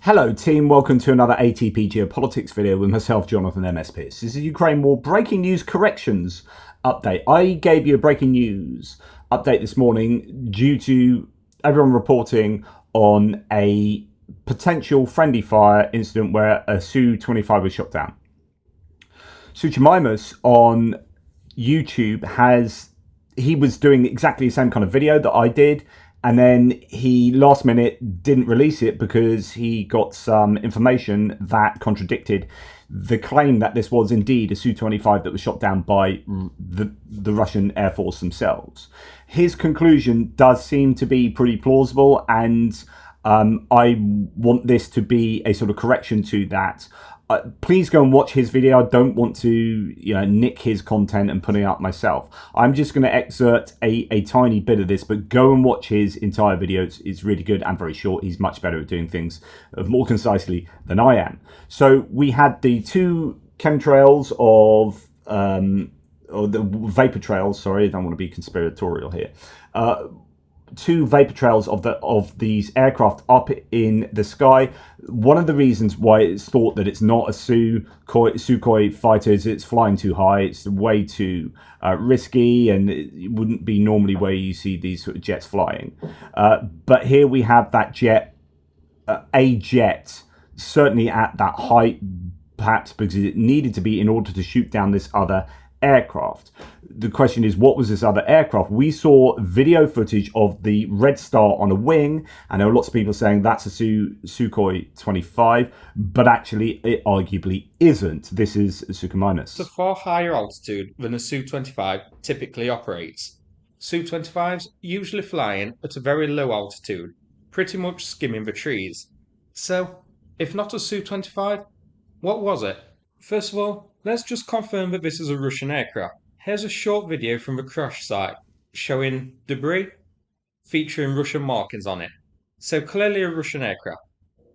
Hello team, welcome to another ATP Geopolitics video with myself, Jonathan MS Pearce. This is Ukraine War breaking news corrections update. I gave you a breaking news update this morning due to everyone reporting on a potential friendly fire incident where a Su-25 was shot down. Suchimimus on YouTube he was doing exactly the same kind of video that I did, and then he last minute didn't release it because he got some information that contradicted the claim that this was indeed a Su-25 that was shot down by the Russian Air Force themselves. His conclusion does seem to be pretty plausible, and I want this to be a sort of correction to that. Please go and watch his video. I don't want to nick his content and put it up myself. I'm just going to excerpt a tiny bit of this, but go and watch his entire video. It's really good and very short. He's much better at doing things more concisely than I am. So we had the two chemtrails or the vapor trails. Sorry, I don't want to be conspiratorial here. Two vapor trails of these aircraft up in the sky. One of the reasons why it's thought that it's not a Sukhoi fighter is it's flying too high. It's way too risky, and it wouldn't be normally where you see these sort of jets flying. But here we have that jet, a jet, certainly at that height, perhaps because it needed to be in order to shoot down this other aircraft. The question is, what was this other aircraft? We saw video footage of the red star on a wing, and there were lots of people saying that's a Sukhoi 25, but actually it arguably isn't. This is Sukhoi. It's a far higher altitude than a Su-25 typically operates. Su-25s usually flying at a very low altitude, pretty much skimming the trees. So, if not a Su-25, what was it? First of all, let's just confirm that this is a Russian aircraft. Here's a short video from the crash site showing debris featuring Russian markings on it. So clearly a Russian aircraft.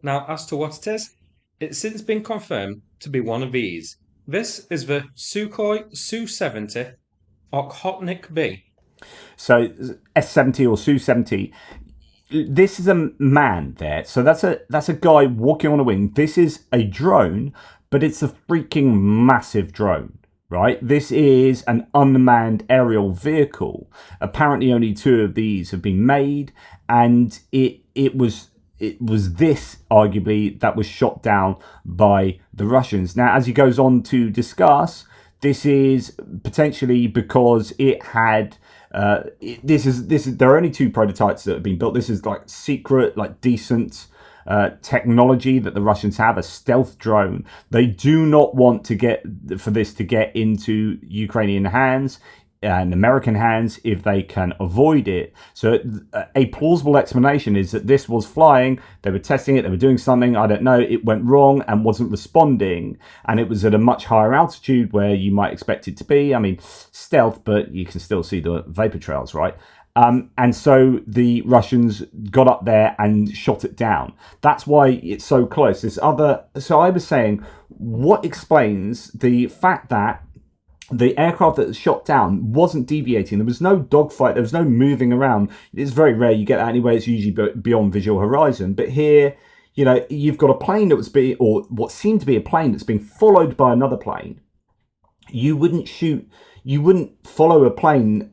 Now, as to what it is, it's since been confirmed to be one of these. This is the Sukhoi Su-70 Okhotnik B. So S-70 or Su-70. This is a man there. So that's a guy walking on a wing. This is a drone, but it's a freaking massive drone, right? This is an unmanned aerial vehicle. Apparently only two of these have been made, and it was this arguably that was shot down by the Russians. Now, as he goes on to discuss, this is potentially because it had there are only two prototypes that have been built. This is like secret, like decent technology that the Russians have, a stealth drone. They do not want for this to get into Ukrainian hands and American hands if they can avoid it. So a plausible explanation is that this was flying, they were testing it, they were doing something, I don't know, it went wrong and wasn't responding, and it was at a much higher altitude where you might expect it to be. I mean, stealth, but you can still see the vapor trails, right? And so the Russians got up there and shot it down. That's why it's so close. So I was saying, what explains the fact that the aircraft that was shot down wasn't deviating? There was no dogfight. There was no moving around. It's very rare you get that anyway. It's usually beyond visual horizon. But here, you've got a plane that was or what seemed to be a plane that's being followed by another plane. You wouldn't follow a plane.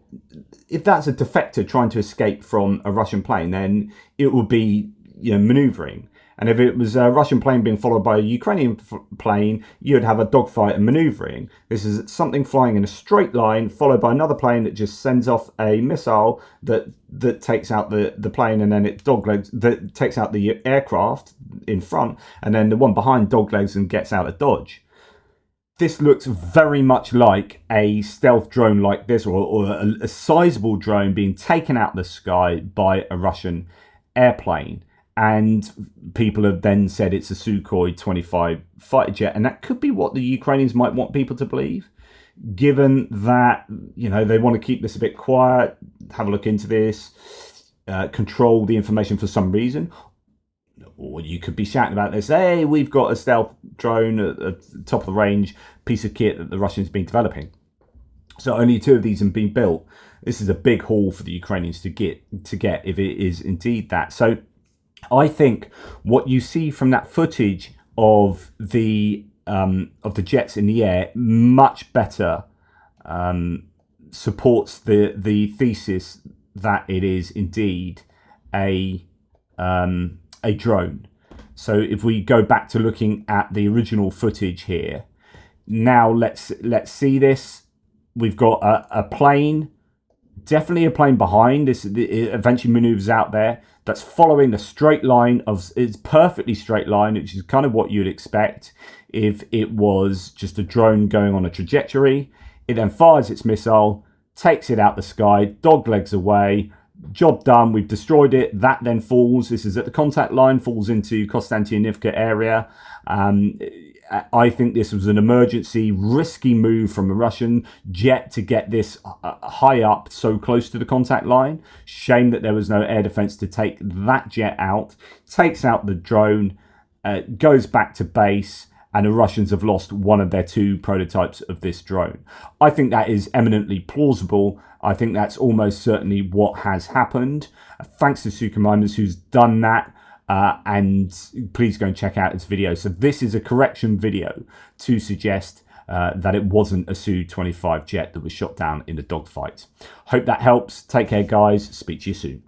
If that's a defector trying to escape from a Russian plane, then it would be maneuvering. And if it was a Russian plane being followed by a Ukrainian plane, you'd have a dogfight and maneuvering. This is something flying in a straight line, followed by another plane that just sends off a missile that takes out the plane, and then it that takes out the aircraft in front, and then the one behind doglegs and gets out of dodge. This looks very much like a stealth drone like this, or a sizable drone being taken out of the sky by a Russian airplane. And people have then said it's a Sukhoi 25 fighter jet, and that could be what the Ukrainians might want people to believe, given that they want to keep this a bit quiet, have a look into this, control the information for some reason. Or you could be shouting about this, hey, we've got a stealth drone at the top of the range piece of kit that the Russians have been developing. So only two of these have been built. This is a big haul for the Ukrainians to get if it is indeed that. So I think what you see from that footage of the jets in the air much better supports the thesis that it is indeed a a drone. So if we go back to looking at the original footage here, now let's see this. We've got a plane, definitely a plane behind this. It eventually maneuvers out there. That's following a straight line of, it's perfectly straight line, which is kind of what you'd expect if it was just a drone going on a trajectory. It then fires its missile, takes it out the sky, dog legs away, job done, we've destroyed it. That then falls, this is at the contact line, falls into Konstantinivka area. I think this was an emergency, risky move from a Russian jet to get this high up, so close to the contact line. Shame that there was no air defense to take that jet out. Takes out the drone, goes back to base, and the Russians have lost one of their 2 prototypes of this drone. I think that is eminently plausible. I think that's almost certainly what has happened. Thanks to Sukhomimers who's done that. And please go and check out his video. So this is a correction video to suggest that it wasn't a Su-25 jet that was shot down in the dogfight. Hope that helps. Take care, guys. Speak to you soon.